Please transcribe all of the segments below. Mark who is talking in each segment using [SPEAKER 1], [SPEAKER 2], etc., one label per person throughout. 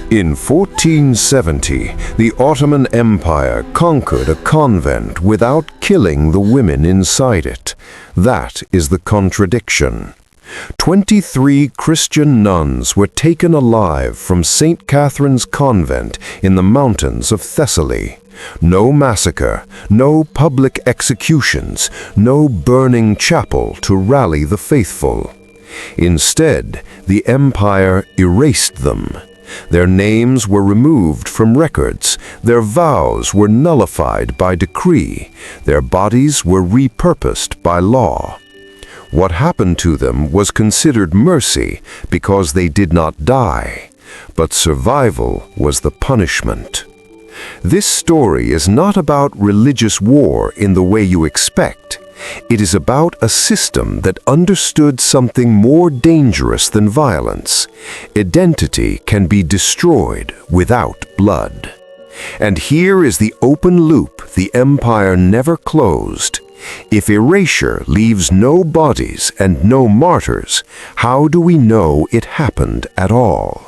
[SPEAKER 1] In 1470, the Ottoman Empire conquered a convent without killing the women inside it. That is the contradiction. 23 Christian nuns were taken alive from St. Catherine's convent in the mountains of Thessaly. No massacre, no public executions, no burning chapel to rally the faithful. Instead, the empire erased them. Their names were removed from records, their vows were nullified by decree, their bodies were repurposed by law. What happened to them was considered mercy because they did not die, but survival was the punishment. This story is not about religious war in the way you expect. It is about a system that understood something more dangerous than violence. Identity can be destroyed without blood. And here is the open loop the empire never closed. If erasure leaves no bodies and no martyrs, how do we know it happened at all?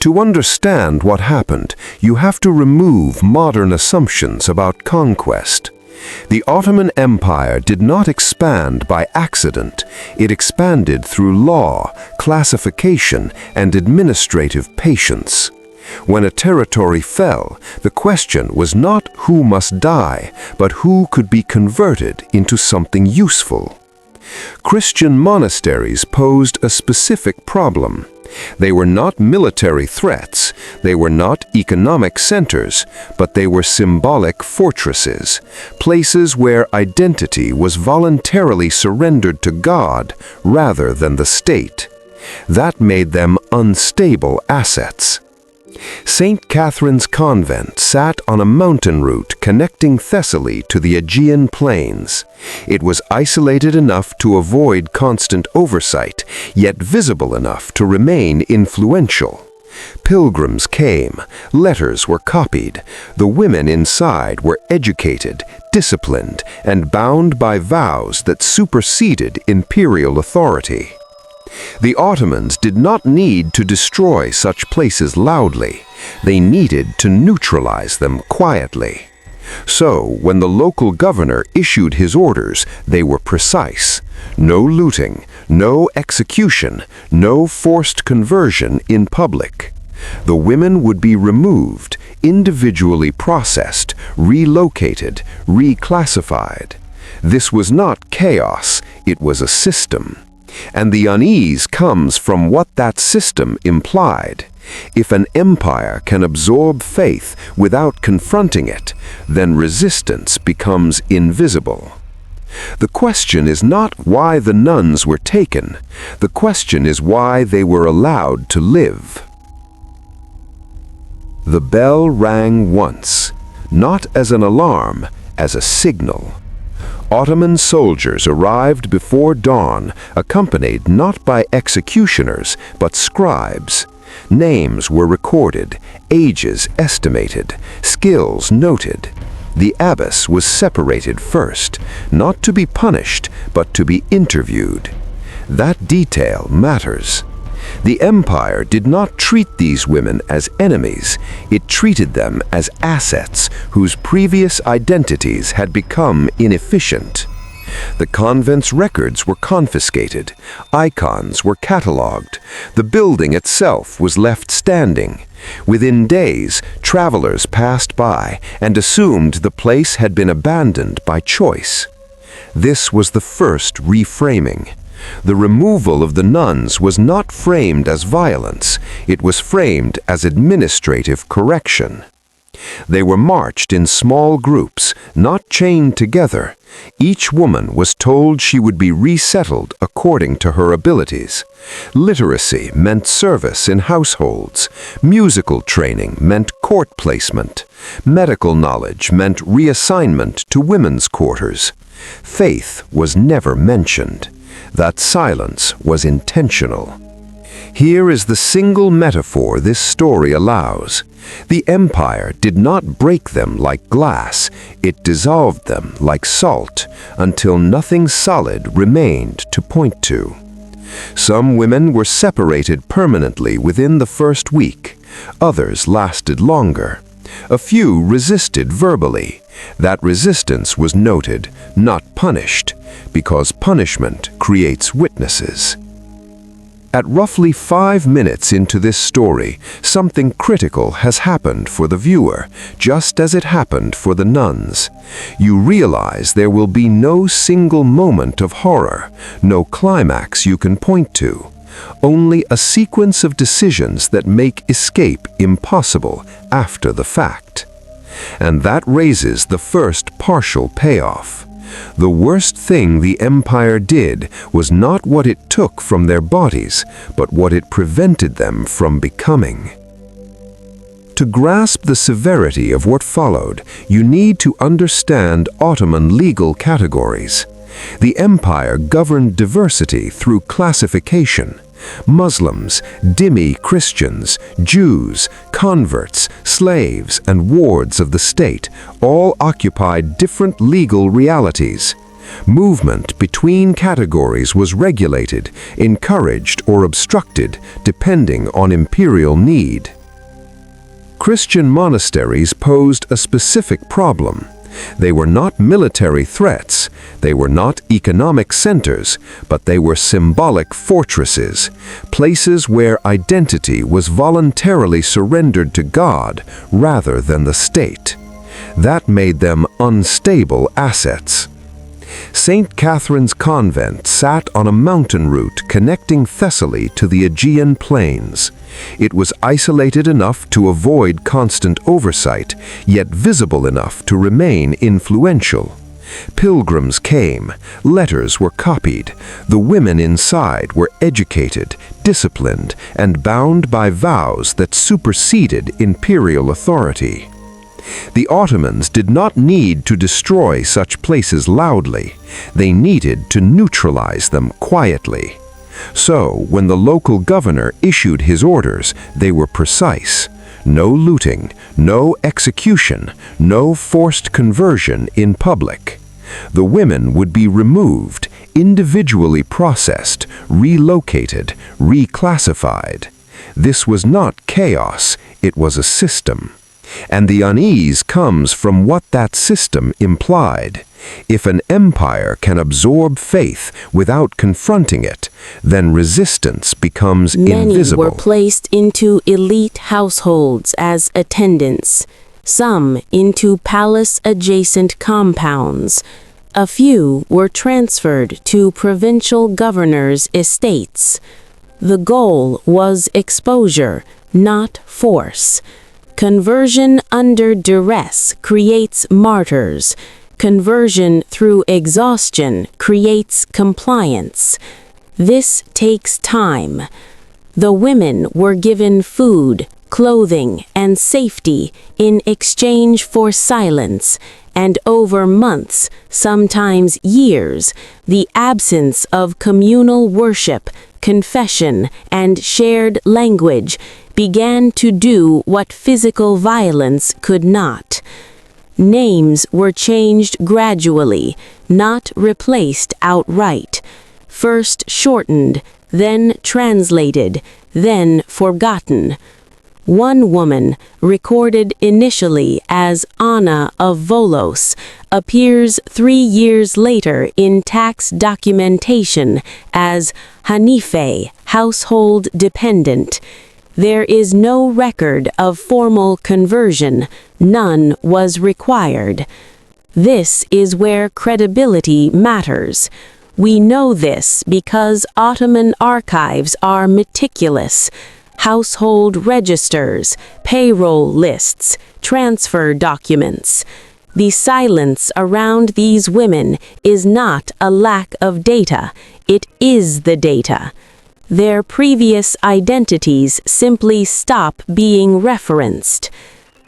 [SPEAKER 1] To understand what happened, you have to remove modern assumptions about conquest. The Ottoman Empire did not expand by accident. It expanded through law, classification, and administrative patience. When a territory fell, the question was not who must die, but who could be converted into something useful. Christian monasteries posed a specific problem. They were not military threats, they were not economic centers, but they were symbolic fortresses, places where identity was voluntarily surrendered to God rather than the state. That made them unstable assets. St. Catherine's convent sat on a mountain route connecting Thessaly to the Aegean plains. It was isolated enough to avoid constant oversight, yet visible enough to remain influential. Pilgrims came, letters were copied, the women inside were educated, disciplined, and bound by vows that superseded imperial authority. The Ottomans did not need to destroy such places loudly. They needed to neutralize them quietly. So, when the local governor issued his orders, they were precise. No looting, no execution, no forced conversion in public. The women would be removed, individually processed, relocated, reclassified. This was not chaos, it was a system. And the unease comes from what that system implied. If an empire can absorb faith without confronting it, then resistance becomes invisible. The question is not why the nuns were taken. The question is why they were allowed to live. The bell rang once, not as an alarm, as a signal. Ottoman soldiers arrived before dawn, accompanied not by executioners, but scribes. Names were recorded, ages estimated, skills noted. The abbess was separated first, not to be punished, but to be interviewed. That detail matters. The empire did not treat these women as enemies. It treated them as assets whose previous identities had become inefficient. The convent's records were confiscated. Icons were catalogued. The building itself was left standing. Within days, travelers passed by and assumed the place had been abandoned by choice. This was the first reframing. The removal of the nuns was not framed as violence, it was framed as administrative correction. They were marched in small groups, not chained together. Each woman was told she would be resettled according to her abilities. Literacy meant service in households. Musical training meant court placement. Medical knowledge meant reassignment to women's quarters. Faith was never mentioned. That silence was intentional. Here is the single metaphor this story allows. The empire did not break them like glass, it dissolved them like salt, until nothing solid remained to point to. Some women were separated permanently within the first week. Others lasted longer. A few resisted verbally. That resistance was noted, not punished, because punishment creates witnesses. At roughly 5 minutes into this story, something critical has happened for the viewer, just as it happened for the nuns. You realize there will be no single moment of horror, no climax you can point to. Only a sequence of decisions that make escape impossible after the fact. And that raises the first partial payoff. The worst thing the empire did was not what it took from their bodies, but what it prevented them from becoming. To grasp the severity of what followed, you need to understand Ottoman legal categories. The empire governed diversity through classification. Muslims, dhimmi Christians, Jews, converts, slaves, and wards of the state all occupied different legal realities. Movement between categories was regulated, encouraged, or obstructed, depending on imperial need. Christian monasteries posed a specific problem. They were not military threats, they were not economic centers, but they were symbolic fortresses, places where identity was voluntarily surrendered to God rather than the state. That made them unstable assets. St. Catherine's Convent sat on a mountain route connecting Thessaly to the Aegean plains. It was isolated enough to avoid constant oversight, yet visible enough to remain influential. Pilgrims came, letters were copied, the women inside were educated, disciplined, and bound by vows that superseded imperial authority. The Ottomans did not need to destroy such places loudly. They needed to neutralize them quietly. So, when the local governor issued his orders, they were precise. No looting, no execution, no forced conversion in public. The women would be removed, individually processed, relocated, reclassified. This was not chaos, it was a system. And the unease comes from what that system implied. If an empire can absorb faith without confronting it, then resistance becomes invisible.
[SPEAKER 2] Many were placed into elite households as attendants, some into palace-adjacent compounds. A few were transferred to provincial governors' estates. The goal was exposure, not force. Conversion under duress creates martyrs. Conversion through exhaustion creates compliance. This takes time. The women were given food, clothing, and safety in exchange for silence, and over months, sometimes years, the absence of communal worship, confession, and shared language began to do what physical violence could not. Names were changed gradually, not replaced outright. First shortened, then translated, then forgotten. One woman, recorded initially as Anna of Volos, appears 3 years later in tax documentation as Hanife, household dependent. There is no record of formal conversion, none was required. This is where credibility matters. We know this because Ottoman archives are meticulous. Household registers, payroll lists, transfer documents. The silence around these women is not a lack of data, it is the data. Their previous identities simply stop being referenced.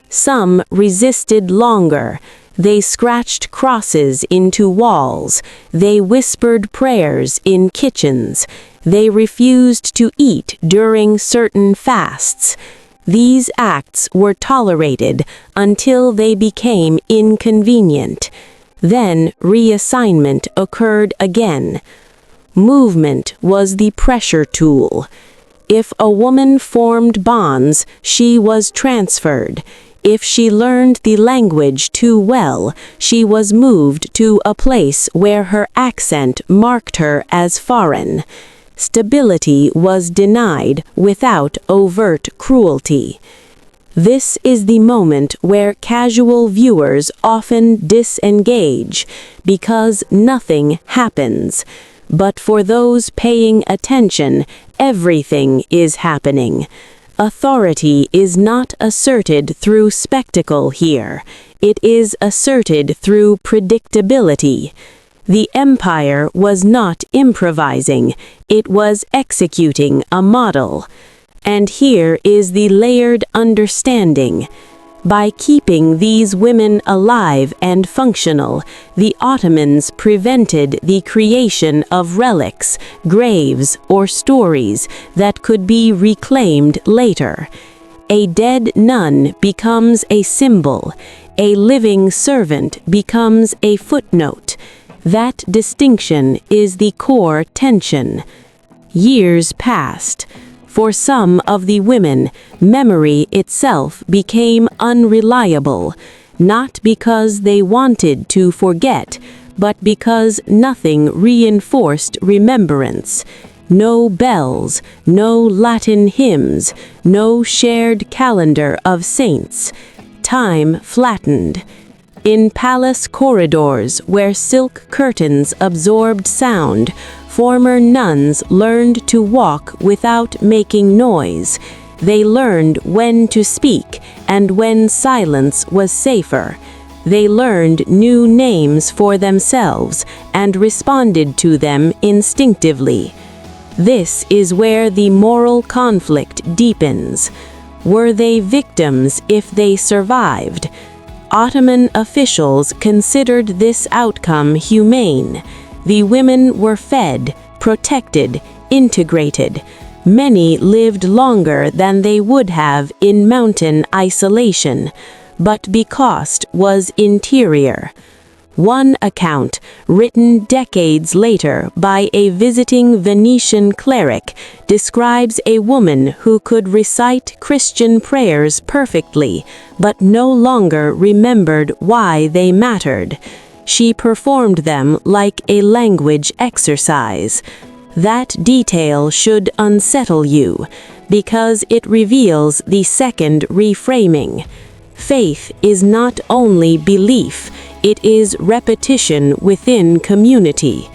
[SPEAKER 2] Some resisted longer. They scratched crosses into walls. They whispered prayers in kitchens. They refused to eat during certain fasts. These acts were tolerated until they became inconvenient. Then reassignment occurred again. Movement was the pressure tool. If a woman formed bonds, she was transferred. If she learned the language too well, she was moved to a place where her accent marked her as foreign. Stability was denied without overt cruelty. This is the moment where casual viewers often disengage because nothing happens. But for those paying attention, everything is happening. Authority is not asserted through spectacle here. It is asserted through predictability. The empire was not improvising, it was executing a model. And here is the layered understanding. By keeping these women alive and functional, the Ottomans prevented the creation of relics, graves, or stories that could be reclaimed later. A dead nun becomes a symbol. A living servant becomes a footnote. That distinction is the core tension. Years passed. For some of the women, memory itself became unreliable, not because they wanted to forget, but because nothing reinforced remembrance. No bells, no Latin hymns, no shared calendar of saints. Time flattened. In palace corridors where silk curtains absorbed sound, former nuns learned to walk without making noise. They learned when to speak and when silence was safer. They learned new names for themselves and responded to them instinctively. This is where the moral conflict deepens. Were they victims if they survived? Ottoman officials considered this outcome humane. The women were fed, protected, integrated. Many lived longer than they would have in mountain isolation, but the cost was interior. One account, written decades later by a visiting Venetian cleric, describes a woman who could recite Christian prayers perfectly, but no longer remembered why they mattered. She performed them like a language exercise. That detail should unsettle you, because it reveals the second reframing. Faith is not only belief, it is repetition within community.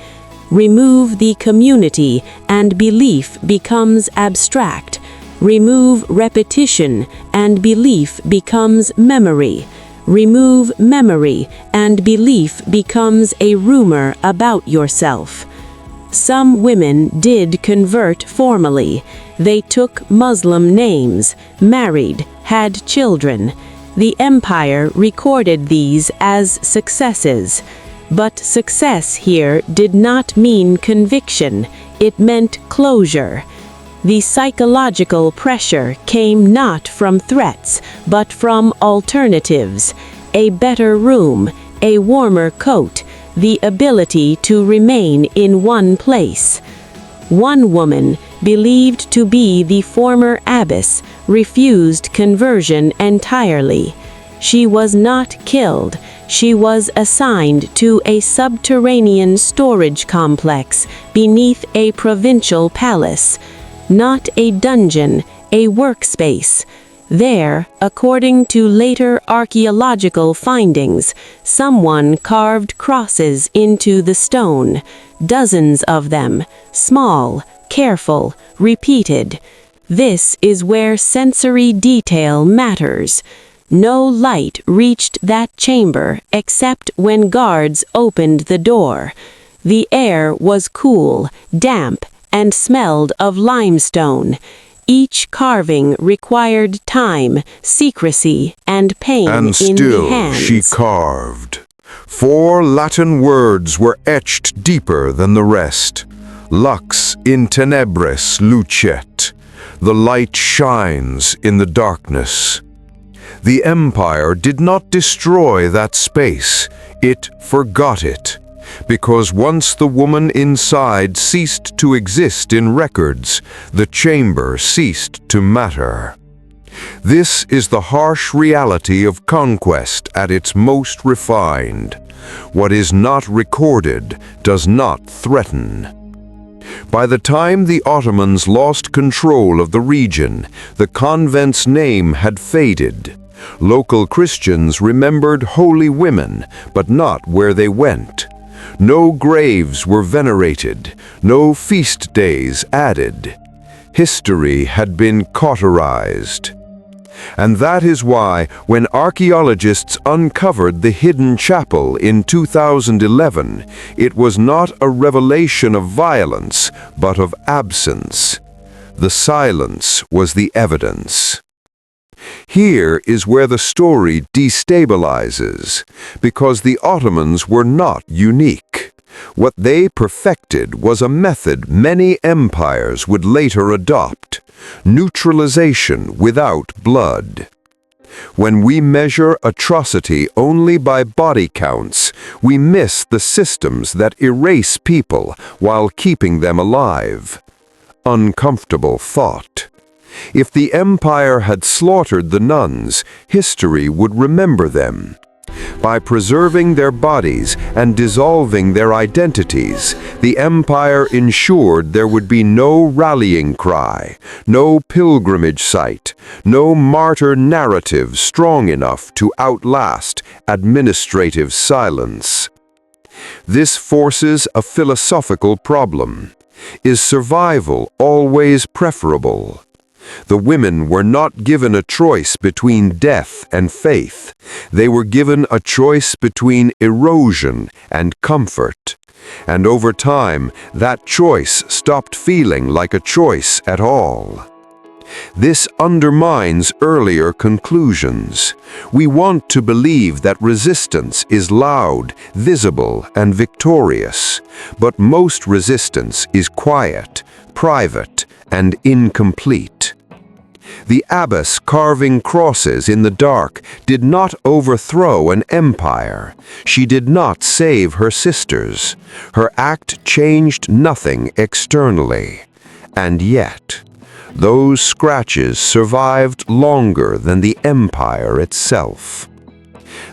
[SPEAKER 2] Remove the community and belief becomes abstract. Remove repetition and belief becomes memory. Remove memory and belief becomes a rumor about yourself. Some women did convert formally. They took Muslim names, married, had children. The empire recorded these as successes. But success here did not mean conviction, it meant closure. The psychological pressure came not from threats, but from alternatives. A better room, a warmer coat, the ability to remain in one place. One woman, believed to be the former abbess, refused conversion entirely. She was not killed. She was assigned to a subterranean storage complex beneath a provincial palace. Not a dungeon, a workspace. There, according to later archaeological findings, someone carved crosses into the stone, dozens of them, small, careful, repeated. This is where sensory detail matters. No light reached that chamber except when guards opened the door. The air was cool, damp, and smelled of limestone. Each carving required time, secrecy, and pain in the
[SPEAKER 1] And
[SPEAKER 2] hands.
[SPEAKER 1] still she carved. 4 Latin words were etched deeper than the rest. Lux in tenebris lucet. The light shines in the darkness. The empire did not destroy that space. It forgot it. because once the woman inside ceased to exist in records, the chamber ceased to matter. This is the harsh reality of conquest at its most refined. What is not recorded does not threaten. By the time the Ottomans lost control of the region, the convent's name had faded. Local Christians remembered holy women, but not where they went. No graves were venerated, no feast days added. History had been cauterized. And that is why, when archaeologists uncovered the hidden chapel in 2011, it was not a revelation of violence, but of absence. The silence was the evidence. Here is where the story destabilizes, because the Ottomans were not unique. What they perfected was a method many empires would later adopt: neutralization without blood. When we measure atrocity only by body counts, we miss the systems that erase people while keeping them alive. Uncomfortable thought. If the empire had slaughtered the nuns, history would remember them. By preserving their bodies and dissolving their identities, the empire ensured there would be no rallying cry, no pilgrimage site, no martyr narrative strong enough to outlast administrative silence. This forces a philosophical problem. Is survival always preferable? The women were not given a choice between death and faith. They were given a choice between erosion and comfort. And over time, that choice stopped feeling like a choice at all. This undermines earlier conclusions. We want to believe that resistance is loud, visible, and victorious. But most resistance is quiet, private, and incomplete. The abbess carving crosses in the dark did not overthrow an empire. She did not save her sisters. Her act changed nothing externally. And yet, those scratches survived longer than the empire itself.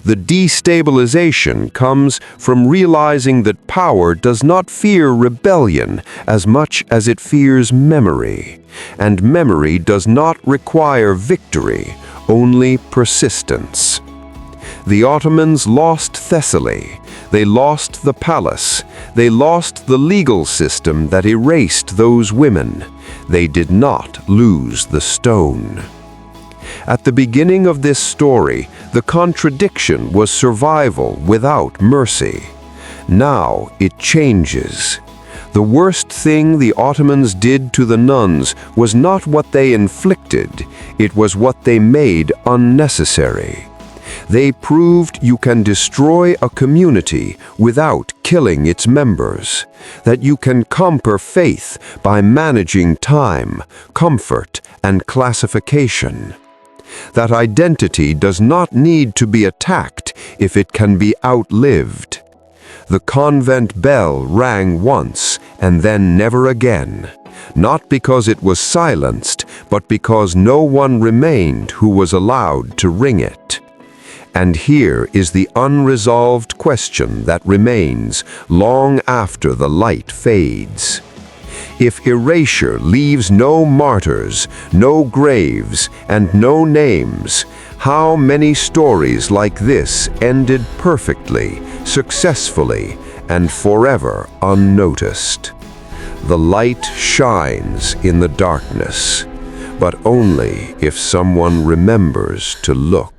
[SPEAKER 1] The destabilization comes from realizing that power does not fear rebellion as much as it fears memory, and memory does not require victory, only persistence. The Ottomans lost Thessaly, they lost the palace, they lost the legal system that erased those women. They did not lose the stone. At the beginning of this story, the contradiction was survival without mercy. Now it changes. The worst thing the Ottomans did to the nuns was not what they inflicted, it was what they made unnecessary. They proved you can destroy a community without killing its members, that you can conquer faith by managing time, comfort, and classification. That identity does not need to be attacked if it can be outlived. The convent bell rang once and then never again, not because it was silenced, but because no one remained who was allowed to ring it. And here is the unresolved question that remains long after the light fades. If erasure leaves no martyrs, no graves, and no names, how many stories like this ended perfectly, successfully, and forever unnoticed? The light shines in the darkness, but only if someone remembers to look.